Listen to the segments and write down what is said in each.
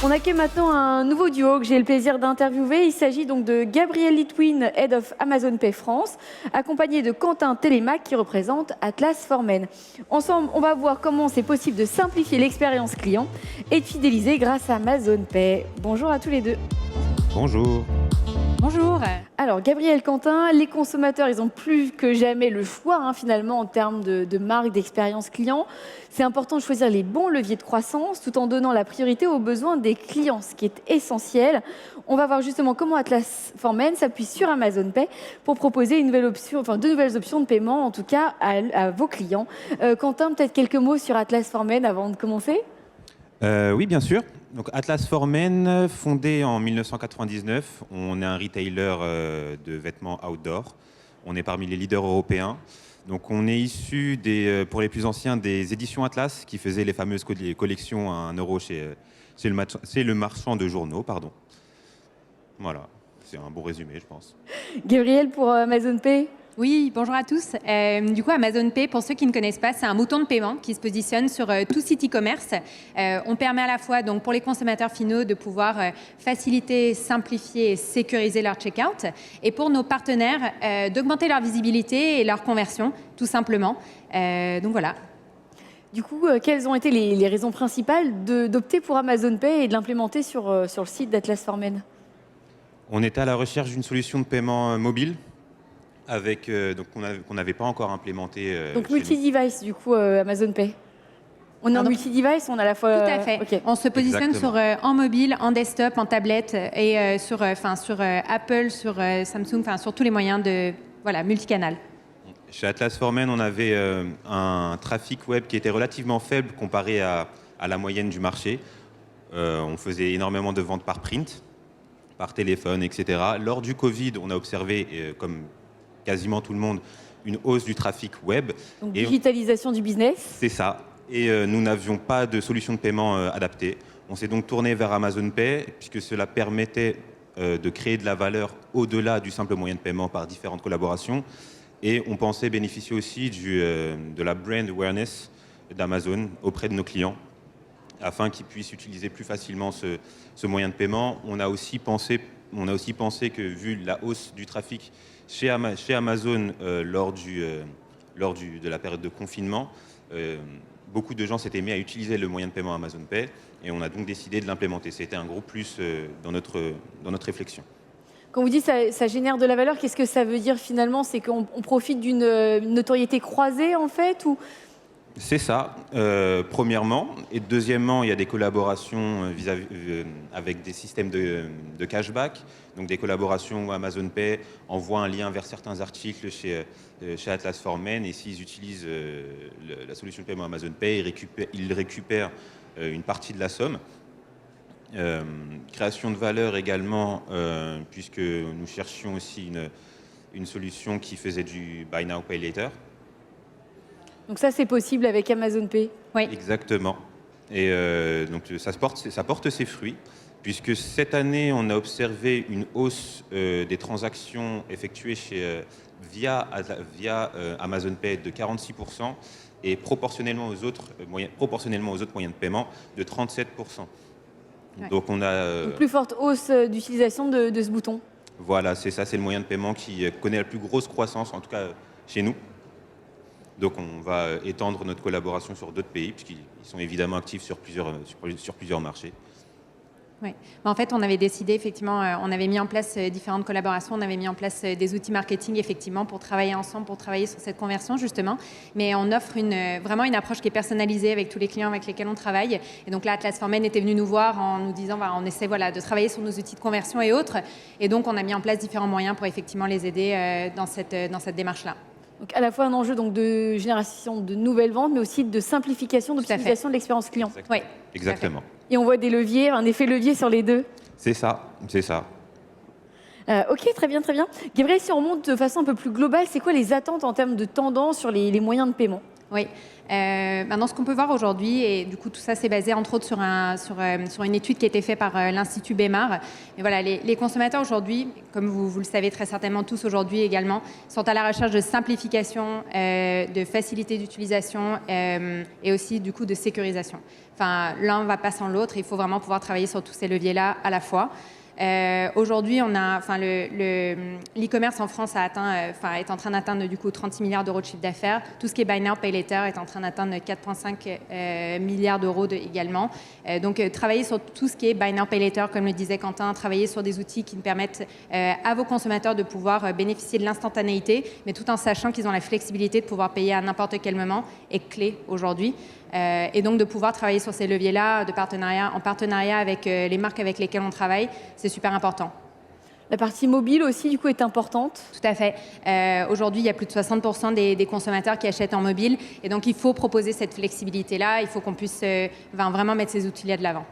On accueille maintenant un nouveau duo que j'ai le plaisir d'interviewer. Il s'agit donc de Gabriel Litwin, Head of Amazon Pay France, accompagné de Quentin Télémac qui représente Atlas for Men. Ensemble, on va voir comment c'est possible de simplifier l'expérience client et de fidéliser grâce à Amazon Pay. Bonjour à tous les deux. Bonjour. Bonjour. Alors, Gabriel, Quentin, les consommateurs, ils ont plus que jamais le choix, finalement, en termes de marque, d'expérience client. C'est important de choisir les bons leviers de croissance tout en donnant la priorité aux besoins des clients, ce qui est essentiel. On va voir justement comment Atlas for Men s'appuie sur Amazon Pay pour proposer une nouvelle option, de nouvelles options de paiement, en tout cas à vos clients. Quentin, peut-être quelques mots sur Atlas for Men avant de commencer ? Oui, bien sûr. Donc, Atlas for Men, fondé en 1999, on est un retailer de vêtements outdoor. On est parmi les leaders européens. Donc, on est issu, pour les plus anciens, des éditions Atlas, qui faisaient les fameuses collections à 1 euro chez le marchand de journaux. Pardon. Voilà, c'est un bon résumé, je pense. Gabriel, pour Amazon Pay ? Oui, bonjour à tous. Du coup, Amazon Pay, pour ceux qui ne connaissent pas, c'est un mouton de paiement qui se positionne sur tout site e-commerce. On permet à la fois donc, pour les consommateurs finaux de pouvoir faciliter, simplifier et sécuriser leur checkout. Et pour nos partenaires, d'augmenter leur visibilité et leur conversion, tout simplement. Donc voilà. Du coup, quelles ont été les raisons principales d'opter pour Amazon Pay et de l'implémenter sur le site d'Atlas for Men ? On était à la recherche d'une solution de paiement mobile. Qu'on n'avait pas encore implémenté. Donc multi-device, du coup, Amazon Pay. On est en multi-device, on a à la fois... Tout à fait. Okay. On se positionne sur en mobile, en desktop, en tablette et sur Apple, sur Samsung, sur tous les moyens de multicanal. Chez Atlas for Men, on avait un trafic web qui était relativement faible comparé à la moyenne du marché. On faisait énormément de ventes par print, par téléphone, etc. Lors du Covid, on a observé, comme quasiment tout le monde, une hausse du trafic web. Donc digitalisation du business. C'est ça. Et nous n'avions pas de solution de paiement adaptée. On s'est donc tourné vers Amazon Pay, puisque cela permettait de créer de la valeur au-delà du simple moyen de paiement par différentes collaborations. Et on pensait bénéficier aussi de la brand awareness d'Amazon auprès de nos clients, afin qu'ils puissent utiliser plus facilement ce moyen de paiement. On a aussi pensé que, vu la hausse du trafic chez Amazon lors de la période de confinement, beaucoup de gens s'étaient mis à utiliser le moyen de paiement Amazon Pay et on a donc décidé de l'implémenter. C'était un gros plus dans notre réflexion. Quand vous dites ça génère de la valeur, qu'est-ce que ça veut dire finalement ? C'est qu'on profite d'une notoriété croisée en fait ou... C'est ça, premièrement. Et deuxièmement, il y a des collaborations avec des systèmes de cashback. Donc des collaborations où Amazon Pay envoie un lien vers certains articles chez Atlas for Men. Et s'ils utilisent la solution de paiement Amazon Pay, ils récupèrent une partie de la somme. Création de valeur également, puisque nous cherchions aussi une solution qui faisait du Buy Now, Pay Later. Donc ça, c'est possible avec Amazon Pay ? Oui. Exactement. Et donc ça porte ses fruits, puisque cette année, on a observé une hausse des transactions effectuées via Amazon Pay de 46% et proportionnellement aux autres moyens de paiement de 37%. Ouais. Donc on a... Une plus forte hausse d'utilisation de ce bouton. Voilà, c'est ça, c'est le moyen de paiement qui connaît la plus grosse croissance, en tout cas chez nous. Donc on va étendre notre collaboration sur d'autres pays, puisqu'ils sont évidemment actifs sur plusieurs marchés. Oui. En fait, on avait décidé, effectivement, on avait mis en place différentes collaborations, on avait mis en place des outils marketing, effectivement, pour travailler ensemble, pour travailler sur cette conversion, justement. Mais on offre vraiment une approche qui est personnalisée avec tous les clients avec lesquels on travaille. Et donc là, Atlas for Men était venu nous voir en nous disant, on essaie de travailler sur nos outils de conversion et autres. Et donc, on a mis en place différents moyens pour effectivement les aider dans cette démarche-là. Donc à la fois un enjeu de génération de nouvelles ventes, mais aussi de simplification, d'optimisation de l'expérience client. Oui, exactement. Et on voit des leviers, un effet levier sur les deux. C'est ça. Ok, très bien. Gabriel, si on remonte de façon un peu plus globale, c'est quoi les attentes en termes de tendance sur les moyens de paiement ? Oui. Maintenant, ce qu'on peut voir aujourd'hui, et du coup, tout ça, c'est basé entre autres sur une étude qui a été faite par l'Institut Bémar. Mais voilà, les consommateurs aujourd'hui, comme vous le savez très certainement tous aujourd'hui également, sont à la recherche de simplification, de facilité d'utilisation et aussi du coup de sécurisation. Enfin, l'un ne va pas sans l'autre. Il faut vraiment pouvoir travailler sur tous ces leviers-là à la fois. Aujourd'hui, l'e-commerce en France est en train d'atteindre du coup 36 milliards d'euros de chiffre d'affaires. Tout ce qui est Buy Now, Pay Later est en train d'atteindre 4,5 milliards d'euros également. Donc, travailler sur tout ce qui est Buy Now, Pay Later, comme le disait Quentin, travailler sur des outils qui permettent à vos consommateurs de pouvoir bénéficier de l'instantanéité, mais tout en sachant qu'ils ont la flexibilité de pouvoir payer à n'importe quel moment est clé aujourd'hui. Et donc de pouvoir travailler sur ces leviers-là en partenariat avec les marques avec lesquelles on travaille, c'est super important. La partie mobile aussi, du coup, est importante. Tout à fait. Aujourd'hui, il y a plus de 60% des consommateurs qui achètent en mobile. Et donc, il faut proposer cette flexibilité-là. Il faut qu'on puisse vraiment mettre ces outils-là de l'avant.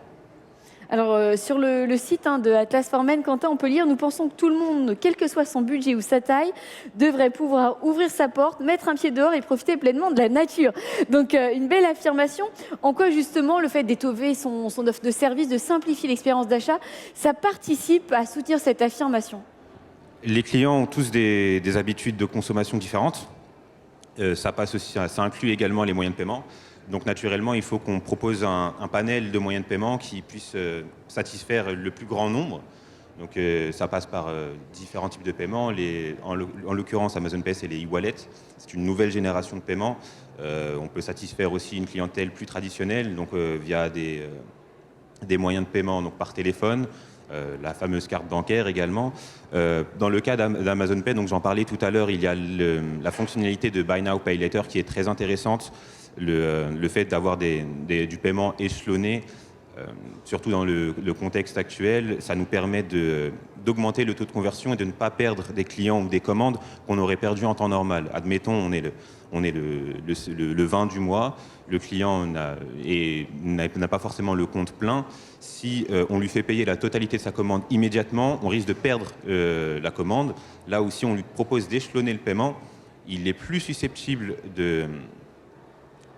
Alors, sur le site de Atlas for Men, Quentin, on peut lire « Nous pensons que tout le monde, quel que soit son budget ou sa taille, devrait pouvoir ouvrir sa porte, mettre un pied dehors et profiter pleinement de la nature. » Donc, une belle affirmation. En quoi, justement, le fait d'étoffer son offre de service, de simplifier l'expérience d'achat, ça participe à soutenir cette affirmation? Les clients ont tous des habitudes de consommation différentes. Ça inclut également les moyens de paiement. Donc naturellement, il faut qu'on propose un panel de moyens de paiement qui puisse satisfaire le plus grand nombre. Donc ça passe par différents types de paiements. En l'occurrence, Amazon Pay, c'est les e-wallets. C'est une nouvelle génération de paiement. On peut satisfaire aussi une clientèle plus traditionnelle, donc via des moyens de paiement donc par téléphone, la fameuse carte bancaire également. Dans le cas d'Amazon Pay, donc j'en parlais tout à l'heure, il y a la fonctionnalité de Buy Now, Pay Later qui est très intéressante. Le fait d'avoir du paiement échelonné, surtout dans le contexte actuel, ça nous permet d'augmenter le taux de conversion et de ne pas perdre des clients ou des commandes qu'on aurait perdues en temps normal. Admettons, on est le 20 du mois, le client n'a pas forcément le compte plein. Si on lui fait payer la totalité de sa commande immédiatement, on risque de perdre la commande. Là où si on lui propose d'échelonner le paiement, il est plus susceptible de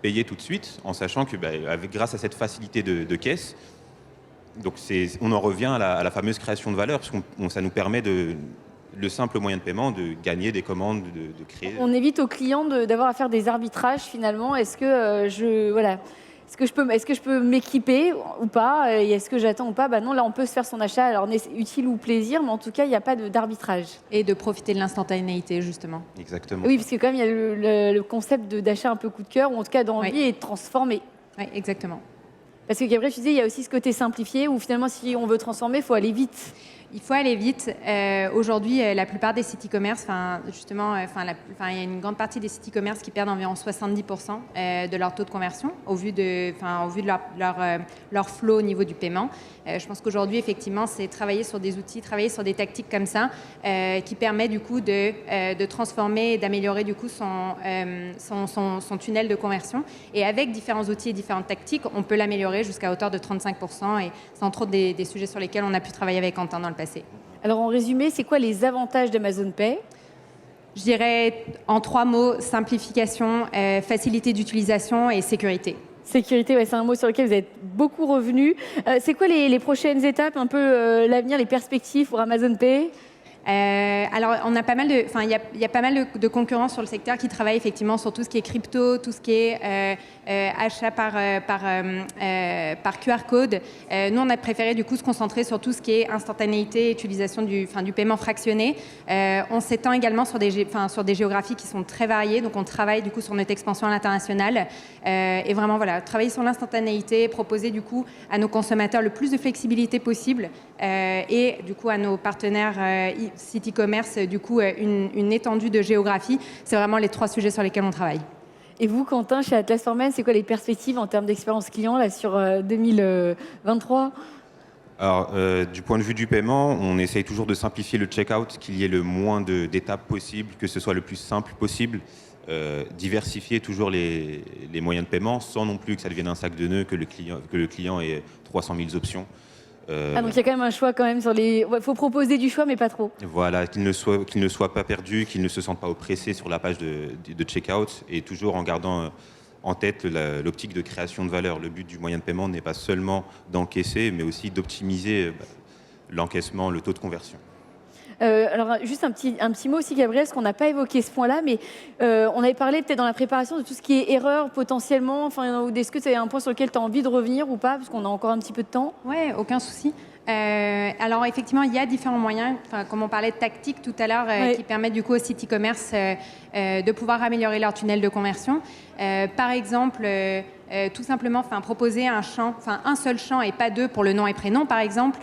payer tout de suite, en sachant que grâce à cette facilité de caisse, donc on en revient à la fameuse création de valeur, parce que ça nous permet le simple moyen de paiement de gagner des commandes, de créer. On évite aux clients d'avoir à faire des arbitrages finalement. Est-ce que je peux m'équiper ou pas? Et est-ce que j'attends ou pas? Non, là, on peut se faire son achat, alors utile ou plaisir, mais en tout cas, il n'y a pas d'arbitrage. Et de profiter de l'instantanéité, justement. Exactement. Oui, parce que quand même, il y a le concept d'achat un peu coup de cœur, ou en tout cas d'envie et de transformer. Oui, exactement. Parce que Gabriel, tu disais, il y a aussi ce côté simplifié, où finalement, si on veut transformer, il faut aller vite. Il faut aller vite. Aujourd'hui, la plupart des sites e-commerce, il y a une grande partie des sites e-commerce qui perdent environ 70% de leur taux de conversion au vu de leur flow au niveau du paiement. Je pense qu'aujourd'hui, effectivement, c'est travailler sur des outils, travailler sur des tactiques comme ça qui permet du coup de transformer et d'améliorer du coup son tunnel de conversion. Et avec différents outils et différentes tactiques, on peut l'améliorer jusqu'à hauteur de 35%. Et c'est entre autres des sujets sur lesquels on a pu travailler avec Quentin dans le passé. Alors en résumé, c'est quoi les avantages d'Amazon Pay? Je dirais en 3 mots, simplification, facilité d'utilisation et sécurité. Sécurité, ouais, c'est un mot sur lequel vous êtes beaucoup revenu. C'est quoi les prochaines étapes, un peu l'avenir, les perspectives pour Amazon Pay? Alors, on a pas mal il y a pas mal de concurrents sur le secteur qui travaillent effectivement sur tout ce qui est crypto, tout ce qui est achat par QR code. Nous, on a préféré du coup se concentrer sur tout ce qui est instantanéité, utilisation du paiement fractionné. On s'étend également sur des géographies qui sont très variées, donc on travaille du coup sur notre expansion à l'international et vraiment voilà, travailler sur l'instantanéité, proposer du coup à nos consommateurs le plus de flexibilité possible et du coup à nos partenaires site e-commerce, du coup, une étendue de géographie. C'est vraiment les 3 sujets sur lesquels on travaille. Et vous, Quentin, chez Atlas for Men, c'est quoi les perspectives en termes d'expérience client là, sur 2023? Alors, du point de vue du paiement, on essaye toujours de simplifier le checkout, qu'il y ait le moins d'étapes possibles, que ce soit le plus simple possible. Diversifier toujours les moyens de paiement sans non plus que ça devienne un sac de nœuds, que le client ait 300 000 options. Donc il y a quand même un choix quand même sur les... Il faut proposer du choix, mais pas trop. Voilà, qu'ils ne soient pas perdus, qu'ils ne se sentent pas oppressés sur la page de checkout, et toujours en gardant en tête l'optique de création de valeur. Le but du moyen de paiement n'est pas seulement d'encaisser, mais aussi d'optimiser l'encaissement, le taux de conversion. Alors, juste un petit mot aussi, Gabriel, parce qu'on n'a pas évoqué ce point-là, mais on avait parlé peut-être dans la préparation de tout ce qui est erreur potentiellement. Enfin, est-ce que c'est un point sur lequel tu as envie de revenir ou pas, parce qu'on a encore un petit peu de temps? Oui, aucun souci. Alors effectivement, il y a différents moyens, comme on parlait de tactique tout à l'heure, qui permettent du coup aux sites e-commerce de pouvoir améliorer leur tunnel de conversion. Par exemple, tout simplement proposer un champ, un seul champ et pas deux pour le nom et prénom par exemple,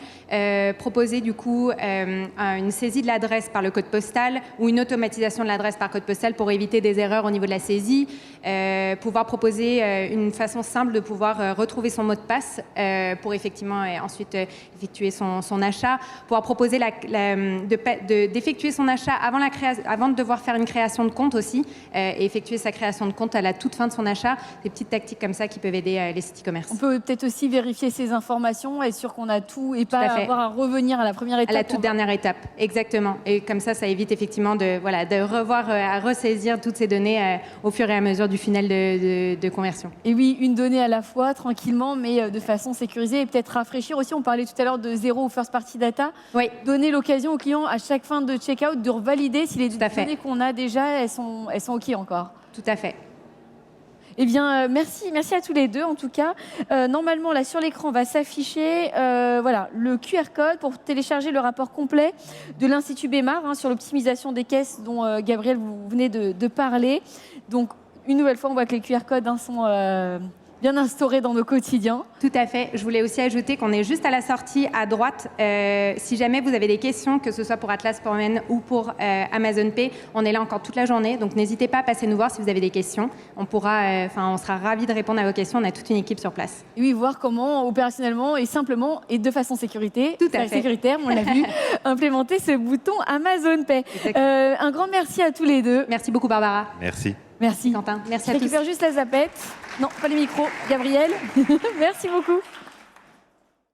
proposer du coup une saisie de l'adresse par le code postal ou une automatisation de l'adresse par code postal pour éviter des erreurs au niveau de la saisie, pouvoir proposer une façon simple de pouvoir retrouver son mot de passe pour effectivement ensuite effectuer son achat, pouvoir proposer d'effectuer son achat avant de devoir faire une création de compte aussi et effectuer sa création de compte à la toute fin de son achat, des petites tactiques comme ça qui peuvent aider les sites e-commerce. On peut peut-être aussi vérifier ces informations, être sûr qu'on a tout et pas avoir à revenir à la première étape. À la toute dernière étape, exactement. Et comme ça évite effectivement de revoir, à ressaisir toutes ces données au fur et à mesure du funnel de conversion. Et oui, une donnée à la fois, tranquillement, mais de façon sécurisée et peut-être rafraîchir aussi. On parlait tout à l'heure de zéro ou first party data. Oui. Donner l'occasion aux clients à chaque fin de checkout de revalider si les données qu'on a déjà, elles sont OK encore. Tout à fait. Eh bien, merci à tous les deux en tout cas. Normalement, là sur l'écran va s'afficher le QR code pour télécharger le rapport complet de l'Institut Bémar sur l'optimisation des caisses dont Gabriel, vous venez de parler. Donc, une nouvelle fois, on voit que les QR codes sont bien instaurés dans nos quotidiens. Tout à fait. Je voulais aussi ajouter qu'on est juste à la sortie à droite. Si jamais vous avez des questions, que ce soit pour Atlas.men ou pour Amazon Pay, on est là encore toute la journée. Donc n'hésitez pas à passer nous voir si vous avez des questions. On sera ravis de répondre à vos questions. On a toute une équipe sur place. Et oui, voir comment opérationnellement et simplement et de façon sécuritaire, on l'a vu, implémenter ce bouton Amazon Pay. Un grand merci à tous les deux. Merci beaucoup Barbara. Merci. Merci Quentin. Merci à tous. Je récupère juste la zapette. Non, pas les micros. Gabriel, merci beaucoup.